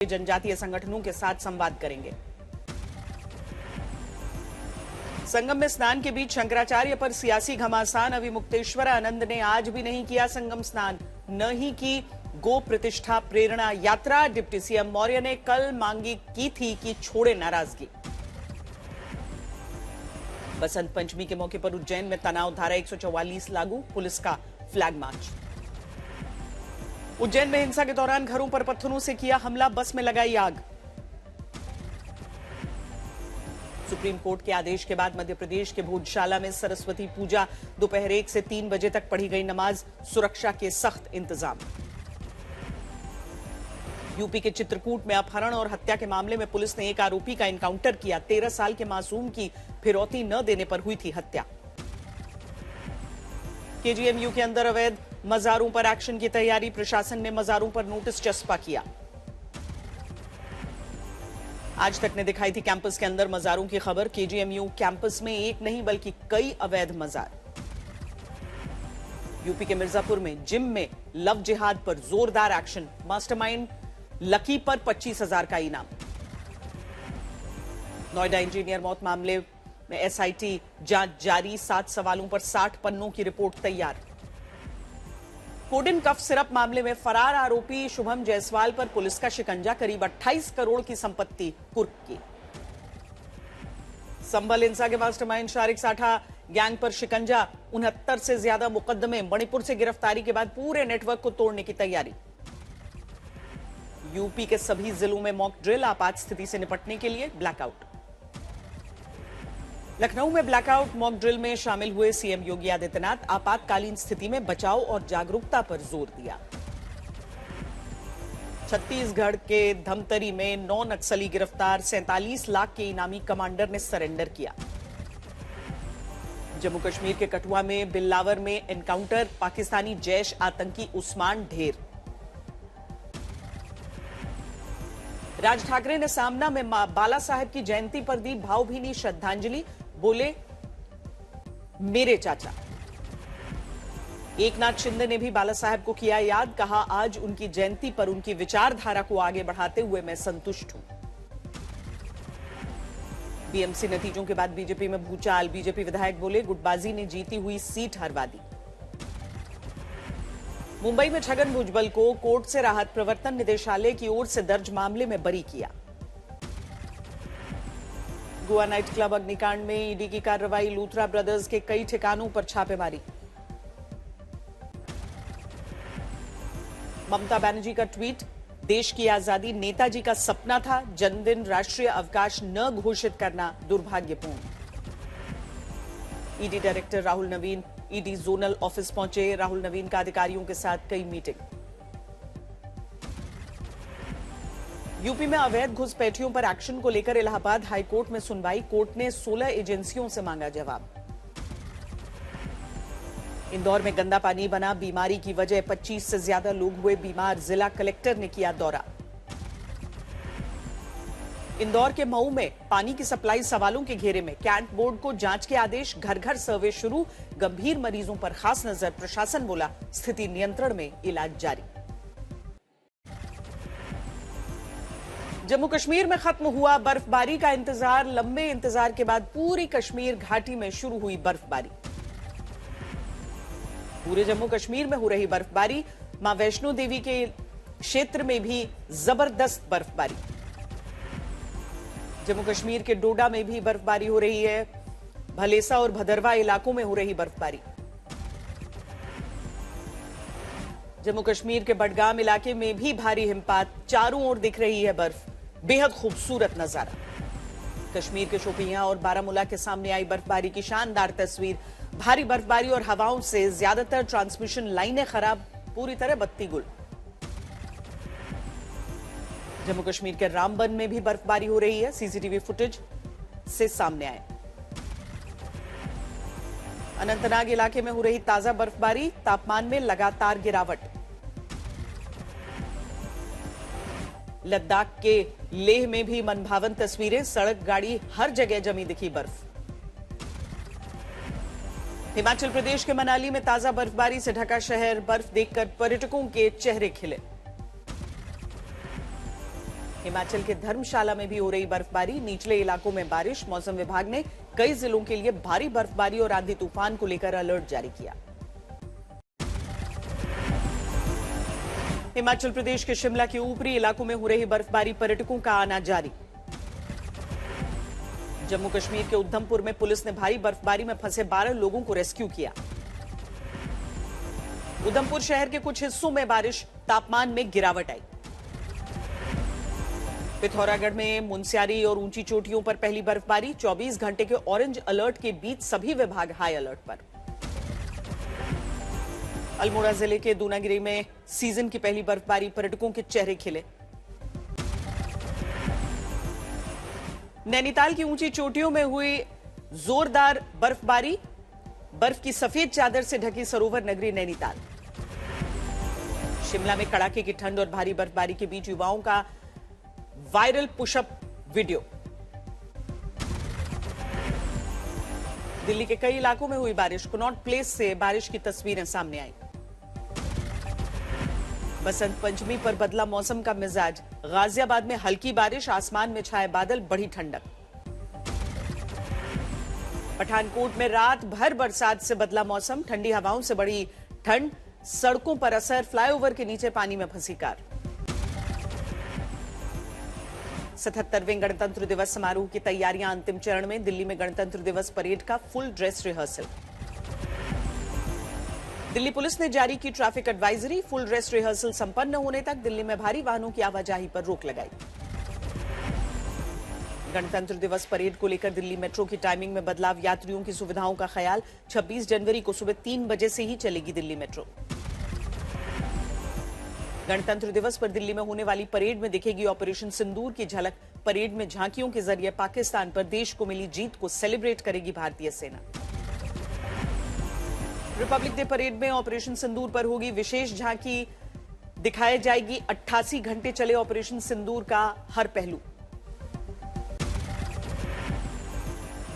जनजातीय संगठनों के साथ संवाद करेंगे। संगम में स्नान के बीच शंकराचार्य पर सियासी घमासान। अविमुक्तेश्वर आनंद ने आज भी नहीं किया संगम स्नान, न ही की गो प्रतिष्ठा प्रेरणा यात्रा। डिप्टी सीएम मौर्य ने कल मांगी की थी कि छोड़े नाराजगी। बसंत पंचमी के मौके पर उज्जैन में तनाव धारा 144 लागू, पुलिस का फ्लैग मार्च। उज्जैन में हिंसा के दौरान घरों पर पत्थरों से किया हमला, बस में लगाई आग। सुप्रीम कोर्ट के आदेश के बाद मध्य प्रदेश के भोजशाला में सरस्वती पूजा, दोपहर 1 से 3 बजे तक पढ़ी गई नमाज, सुरक्षा के सख्त इंतजाम। यूपी के चित्रकूट में अपहरण और हत्या के मामले में पुलिस ने एक आरोपी का एनकाउंटर किया। 13 साल के मासूम की फिरौती न देने पर हुई थी हत्या। केजीएमयू के अंदर अवैध मजारों पर एक्शन की तैयारी, प्रशासन ने मजारों पर नोटिस चस्पा किया। आज तक ने दिखाई थी कैंपस के अंदर मजारों की खबर। केजीएमयू कैंपस में एक नहीं बल्कि कई अवैध मजार। यूपी के मिर्जापुर में जिम में लव जिहाद पर जोरदार एक्शन, मास्टरमाइंड लकी पर 25,000 का इनाम। नोएडा इंजीनियर मौत मामले में एसआईटी जांच जारी, 7 सवालों पर 60 पन्नों की रिपोर्ट तैयार। कोडिन कफ सिरप मामले में फरार आरोपी शुभम जायसवाल पर पुलिस का शिकंजा, करीब 28 करोड़ की संपत्ति कुर्क की। संभल हिंसा के मास्टरमाइंड शारिक साठा गैंग पर शिकंजा, 69 से ज्यादा मुकदमे। मणिपुर से गिरफ्तारी के बाद पूरे नेटवर्क को तोड़ने की तैयारी। यूपी के सभी जिलों में मॉक ड्रिल, आपात स्थिति से निपटने के लिए ब्लैकआउट। लखनऊ में ब्लैकआउट मॉक ड्रिल में शामिल हुए सीएम योगी आदित्यनाथ, आपातकालीन स्थिति में बचाव और जागरूकता पर जोर दिया। छत्तीसगढ़ के धमतरी में 9 नक्सली गिरफ्तार, 47 लाख के इनामी कमांडर ने सरेंडर किया। जम्मू कश्मीर के कठुआ में बिल्लावर में एनकाउंटर, पाकिस्तानी जैश आतंकी उस्मान ढेर। राज ठाकरे ने सामना में बाला साहेब की जयंती पर दी भावभीनी श्रद्धांजलि, बोले मेरे चाचा। एकनाथ शिंदे ने भी बाला साहेब को किया याद, कहा आज उनकी जयंती पर उनकी विचारधारा को आगे बढ़ाते हुए मैं संतुष्ट हूं। बीएमसी नतीजों के बाद बीजेपी में भूचाल, बीजेपी विधायक बोले गुटबाजी ने जीती हुई सीट हरवा दी। मुंबई में छगन भुजबल को कोर्ट से राहत, प्रवर्तन निदेशालय की ओर से दर्ज मामले में बरी किया। गोवा नाइट क्लब अग्निकांड में ईडी की कार्रवाई, लूथरा ब्रदर्स के कई ठिकानों पर छापेमारी। ममता बनर्जी का ट्वीट, देश की आजादी नेताजी का सपना था, जन्मदिन राष्ट्रीय अवकाश न घोषित करना दुर्भाग्यपूर्ण। ईडी डायरेक्टर राहुल नवीन ईडी जोनल ऑफिस पहुंचे, राहुल नवीन का अधिकारियों के साथ कई मीटिंग। यूपी में अवैध घुसपैठियों पर एक्शन को लेकर इलाहाबाद हाईकोर्ट में सुनवाई, कोर्ट ने 16 एजेंसियों से मांगा जवाब। इंदौर में गंदा पानी बना बीमारी की वजह, 25 से ज्यादा लोग हुए बीमार, जिला कलेक्टर ने किया दौरा। इंदौर के मऊ में पानी की सप्लाई सवालों के घेरे में, कैंट बोर्ड को जांच के आदेश, घर घर सर्वे शुरू, गंभीर मरीजों पर खास नजर, प्रशासन बोला स्थिति नियंत्रण में, इलाज जारी। जम्मू कश्मीर में खत्म हुआ बर्फबारी का इंतजार, लंबे इंतजार के बाद पूरी कश्मीर घाटी में शुरू हुई बर्फबारी। पूरे जम्मू कश्मीर में हो रही बर्फबारी, मां वैष्णो देवी के क्षेत्र में भी जबरदस्त बर्फबारी। जम्मू कश्मीर के डोडा में भी बर्फबारी हो रही है, भलेसा और भदरवा इलाकों में हो रही बर्फबारी। जम्मू कश्मीर के बडगाम इलाके में भी भारी हिमपात, चारों ओर दिख रही है बर्फ, बेहद खूबसूरत नजारा। कश्मीर के शोपियां और बारामूला के सामने आई बर्फबारी की शानदार तस्वीर, भारी बर्फबारी और हवाओं से ज्यादातर ट्रांसमिशन लाइनें खराब, पूरी तरह बत्ती गुल। जम्मू कश्मीर के रामबन में भी बर्फबारी हो रही है, सीसीटीवी फुटेज से सामने आए। अनंतनाग इलाके में हो रही ताजा बर्फबारी, तापमान में लगातार गिरावट। लद्दाख के लेह में भी मनभावन तस्वीरें, सड़क गाड़ी हर जगह जमी दिखी बर्फ। हिमाचल प्रदेश के मनाली में ताजा बर्फबारी से ढका शहर, बर्फ देखकर पर्यटकों के चेहरे खिले। हिमाचल के धर्मशाला में भी हो रही बर्फबारी, निचले इलाकों में बारिश। मौसम विभाग ने कई जिलों के लिए भारी बर्फबारी और आंधी तूफान को लेकर अलर्ट जारी किया। हिमाचल प्रदेश के शिमला के ऊपरी इलाकों में हो रही बर्फबारी, पर्यटकों का आना जारी। जम्मू कश्मीर के उधमपुर में पुलिस ने भारी बर्फबारी में फंसे 12 लोगों को रेस्क्यू किया। उधमपुर शहर के कुछ हिस्सों में बारिश, तापमान में गिरावट आई। पिथौरागढ़ में मुनस्यारी और ऊंची चोटियों पर पहली बर्फबारी, 24 घंटे के ऑरेंज अलर्ट के बीच सभी विभाग हाई अलर्ट पर। अल्मोड़ा जिले के दूनागिरी में सीजन की पहली बर्फबारी, पर्यटकों के चेहरे खिले। नैनीताल की ऊंची चोटियों में हुई जोरदार बर्फबारी, बर्फ की सफेद चादर से ढकी सरोवर नगरी नैनीताल। शिमला में कड़ाके की ठंड और भारी बर्फबारी के बीच युवाओं का वायरल पुशअप वीडियो। दिल्ली के कई इलाकों में हुई बारिश, कनॉट प्लेस से बारिश की तस्वीरें सामने आई। बसंत पंचमी पर बदला मौसम का मिजाज, गाजियाबाद में हल्की बारिश, आसमान में छाए बादल, बढ़ी ठंडक। पठानकोट में रात भर बरसात से बदला मौसम, ठंडी हवाओं से बढ़ी ठंड, सड़कों पर असर, फ्लाईओवर के नीचे पानी में फंसी कार। 77वें गणतंत्र दिवस समारोह की तैयारियां अंतिम चरण में, दिल्ली में गणतंत्र दिवस परेड का full dress rehearsal. Delhi police ने जारी की traffic advisory, full dress rehearsal संपन्न होने तक दिल्ली में भारी वाहनों की आवाजाही पर रोक लगाई। गणतंत्र दिवस परेड को लेकर दिल्ली मेट्रो की टाइमिंग में बदलाव, यात्रियों की सुविधाओं का ख्याल, 26 जनवरी को सुबह 3 बजे से ही चलेगी दिल्ली मेट्रो। गणतंत्र दिवस पर दिल्ली में होने वाली परेड में दिखेगी ऑपरेशन सिंदूर की झलक। परेड में झांकियों के जरिए पाकिस्तान पर देश को मिली जीत को सेलिब्रेट करेगी भारतीय सेना। रिपब्लिक डे परेड में ऑपरेशन सिंदूर पर होगी विशेष झांकी, दिखाई जाएगी 88 घंटे चले ऑपरेशन सिंदूर का हर पहलू।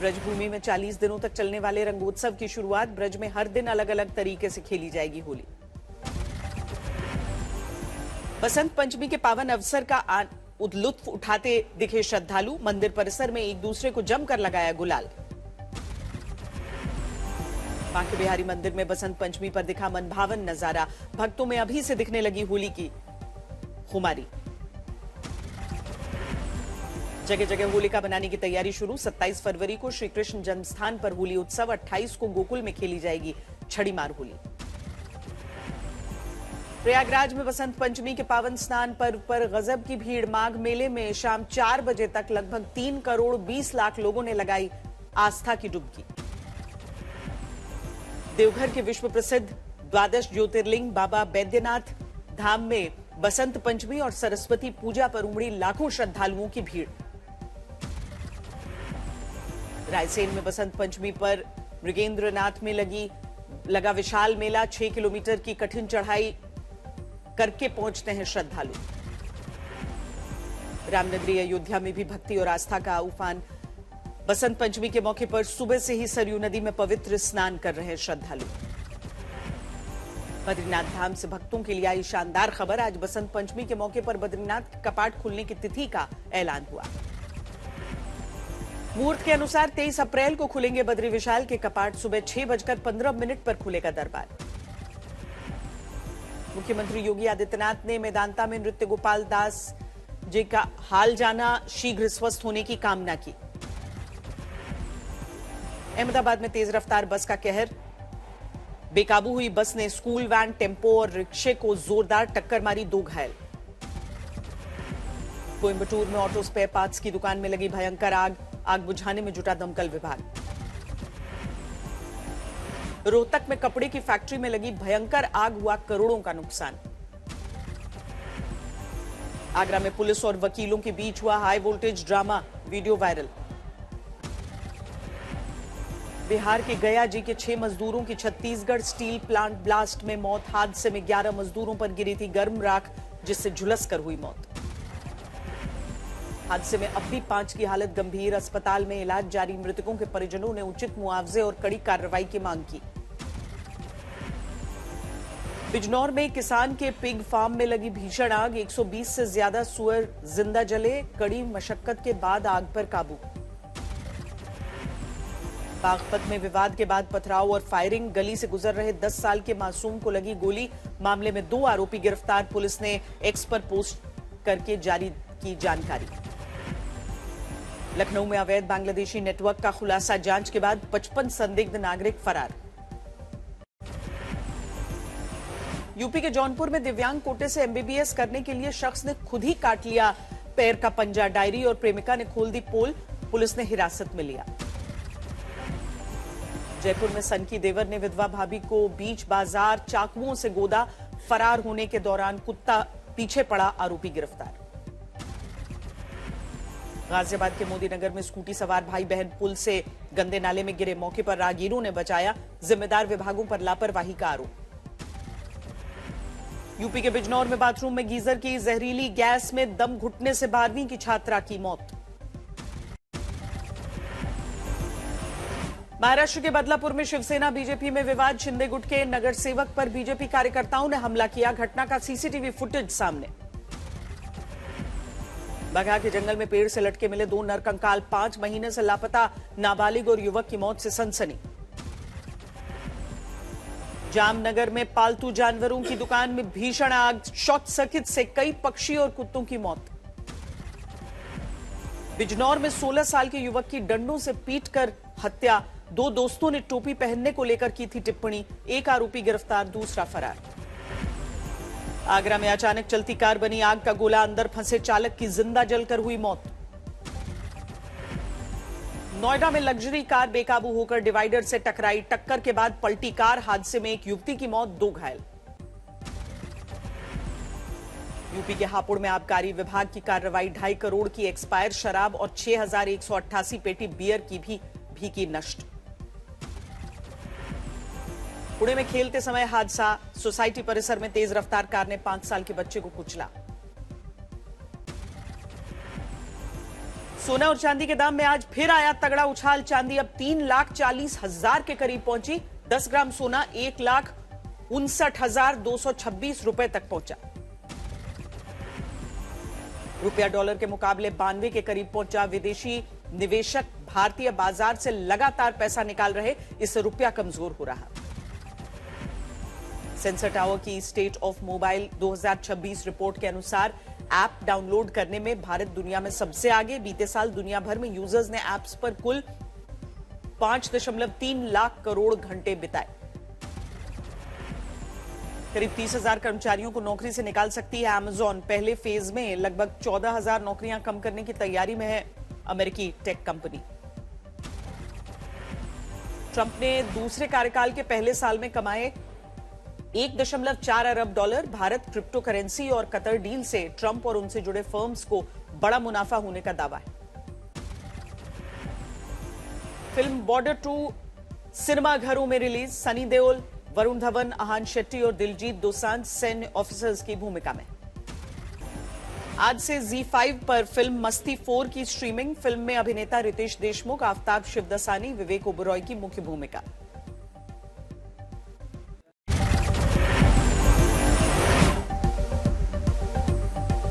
ब्रजभूमि में 40 दिनों तक चलने वाले रंगोत्सव की शुरुआत, ब्रज में हर दिन अलग अलग तरीके से खेली जाएगी होली। बसंत पंचमी के पावन अवसर का लुत्फ उठाते दिखे श्रद्धालु, मंदिर परिसर में एक दूसरे को जमकर लगाया गुलाल। बांके बिहारी मंदिर में बसंत पंचमी पर दिखा मनभावन नजारा, भक्तों में अभी से दिखने लगी होली की खुमारी। जगह जगह होलिका बनाने की तैयारी शुरू, 27 फरवरी को श्री कृष्ण जन्मस्थान पर होली उत्सव, 28 को गोकुल में खेली जाएगी छड़ी मार होली। प्रयागराज में बसंत पंचमी के पावन स्नान पर्व पर गजब की भीड़, माघ मेले में शाम 4 बजे तक लगभग 3 करोड़ 20 लाख लोगों ने लगाई आस्था की डुबकी। देवघर के विश्व प्रसिद्ध द्वादश ज्योतिर्लिंग बाबा बैद्यनाथ धाम में बसंत पंचमी और सरस्वती पूजा पर उमड़ी लाखों श्रद्धालुओं की भीड़। रायसेन में बसंत पंचमी पर मृगेंद्रनाथ में लगा विशाल मेला, 6 किलोमीटर की कठिन चढ़ाई करके पहुंचते हैं श्रद्धालु। रामनगरी अयोध्या में भी भक्ति और आस्था का उफान, बसंत पंचमी के मौके पर सुबह से ही सरयू नदी में पवित्र स्नान कर रहे श्रद्धालु। बद्रीनाथ धाम से भक्तों के लिए आई शानदार खबर, आज बसंत पंचमी के मौके पर बद्रीनाथ के कपाट खुलने की तिथि का ऐलान हुआ। मुहूर्त के अनुसार 23 अप्रैल को खुलेंगे बद्री विशाल के कपाट, सुबह 6:15 पर खुलेगा दरबार। मुख्यमंत्री योगी आदित्यनाथ ने मेदांता में नृत्य गोपाल दास जी का हाल जाना, शीघ्र स्वस्थ होने की कामना की। अहमदाबाद में तेज रफ्तार बस का कहर, बेकाबू हुई बस ने स्कूल वैन, टेम्पो और रिक्शे को जोरदार टक्कर मारी, 2 घायल। कोयंबटूर में ऑटो स्पेयर पार्ट्स की दुकान में लगी भयंकर आग बुझाने में जुटा दमकल विभाग। रोहतक में कपड़े की फैक्ट्री में लगी भयंकर आग, हुआ करोड़ों का नुकसान। आगरा में पुलिस और वकीलों के बीच हुआ high voltage drama, video viral. Bihar के गया जी के 6 मजदूरों की छत्तीसगढ़ स्टील प्लांट ब्लास्ट में मौत, हादसे में 11 मजदूरों पर गिरी थी गर्म राख, जिससे झुलसकर हुई मौत। हादसे में अब भी 5 की हालत गंभीर, अस्पताल में इलाज जारी। मृतकों के परिजनों ने उचित मुआवजे और कड़ी कार्रवाई की मांग की। बिजनौर में किसान के पिग फार्म में लगी भीषण आग, 120 से ज्यादा सुअर जिंदा जले, कड़ी मशक्कत के बाद आग पर काबू। बागपत में विवाद के बाद पथराव और फायरिंग, गली से गुजर रहे 10 साल के मासूम को लगी गोली, मामले में 2 आरोपी गिरफ्तार, पुलिस ने एक्स पर पोस्ट करके जारी की जानकारी। लखनऊ में अवैध बांग्लादेशी नेटवर्क का खुलासा, जांच के बाद 55 संदिग्ध नागरिक फरार। यूपी के जौनपुर में दिव्यांग कोटे से एमबीबीएस करने के लिए शख्स ने खुद ही काट लिया पैर का पंजा, डायरी और प्रेमिका ने खोल दी पोल, पुलिस ने हिरासत में लिया। जयपुर में सनकी देवर ने विधवा भाभी को बीच बाजार चाकुओं से गोदा, फरार होने के दौरान कुत्ता पीछे पड़ा, आरोपी गिरफ्तार। गाजियाबाद के मोदीनगर में स्कूटी सवार भाई बहन पुल से गंदे नाले में गिरे, मौके पर राहगीरों ने बचाया, जिम्मेदार विभागों पर लापरवाही का आरोप। यूपी के बिजनौर में बाथरूम में गीजर की जहरीली गैस में दम घुटने से 12वीं की छात्रा की मौत। महाराष्ट्र के बदलापुर में शिवसेना बीजेपी में विवाद, शिंदे गुट के नगर सेवक पर बीजेपी कार्यकर्ताओं ने हमला किया, घटना का सीसीटीवी फुटेज सामने। बगहा के जंगल में पेड़ से लटके मिले 2 नरकंकाल, 5 महीने से लापता नाबालिग और युवक की मौत से सनसनी। जामनगर में पालतू जानवरों की दुकान में भीषण आग, शॉर्ट सर्किट से कई पक्षी और कुत्तों की मौत। बिजनौर में 16 साल के युवक की डंडों से पीटकर हत्या, 2 दोस्तों ने टोपी पहनने को लेकर की थी टिप्पणी, एक आरोपी गिरफ्तार, दूसरा फरार। आगरा में अचानक चलती कार बनी आग का गोला, अंदर फंसे चालक की जिंदा जलकर हुई मौत। नोएडा में लग्जरी कार बेकाबू होकर डिवाइडर से टकराई, टक्कर के बाद पलटी कार, हादसे में एक युवती की मौत, 2 घायल। यूपी के हापुड़ में आबकारी विभाग की कार्रवाई, 2.5 करोड़ की एक्सपायर शराब और 6188 पेटी बियर की भी की नष्ट। पुणे में खेलते समय हादसा, सोसाइटी परिसर में तेज रफ्तार कार ने 5 साल के बच्चे को कुचला। सोना और चांदी के दाम में आज फिर आया तगड़ा उछाल, चांदी अब 3,40,000 के करीब पहुंची, 10 ग्राम सोना 1,59,226 रुपए तक पहुंचा। रुपया डॉलर के मुकाबले 92 के करीब पहुंचा, विदेशी निवेशक भारतीय बाजार से लगातार पैसा निकाल रहे, इससे रुपया कमजोर हो रहा। सेंसर टावर की स्टेट ऑफ मोबाइल 2026 रिपोर्ट के अनुसार ऐप डाउनलोड करने में भारत दुनिया में सबसे आगे, बीते साल दुनिया भर में यूजर्स ने ऐप्स पर कुल 5.3 लाख करोड़ घंटे बिताए। करीब 30,000 कर्मचारियों को नौकरी से निकाल सकती है अमेजॉन, पहले फेज में लगभग 14,000 नौकरियां कम करने की तैयारी में है अमेरिकी टेक कंपनी। ट्रंप ने दूसरे कार्यकाल के पहले साल में कमाए 1.4 अरब डॉलर। भारत क्रिप्टो करेंसी और कतर डील से ट्रंप और उनसे जुड़े फर्म्स को बड़ा मुनाफा होने का दावा है। फिल्म बॉर्डर 2 सिनेमाघरों में रिलीज, सनी देओल, वरुण धवन, आहान शेट्टी और दिलजीत दोसांझ सैन्य ऑफिसर्स की भूमिका में। आज से ZEE5 पर फिल्म मस्ती 4 की स्ट्रीमिंग, फिल्म में अभिनेता रितेश देशमुख, आफ्ताब शिवदसानी, विवेक ओबरॉय की मुख्य भूमिका।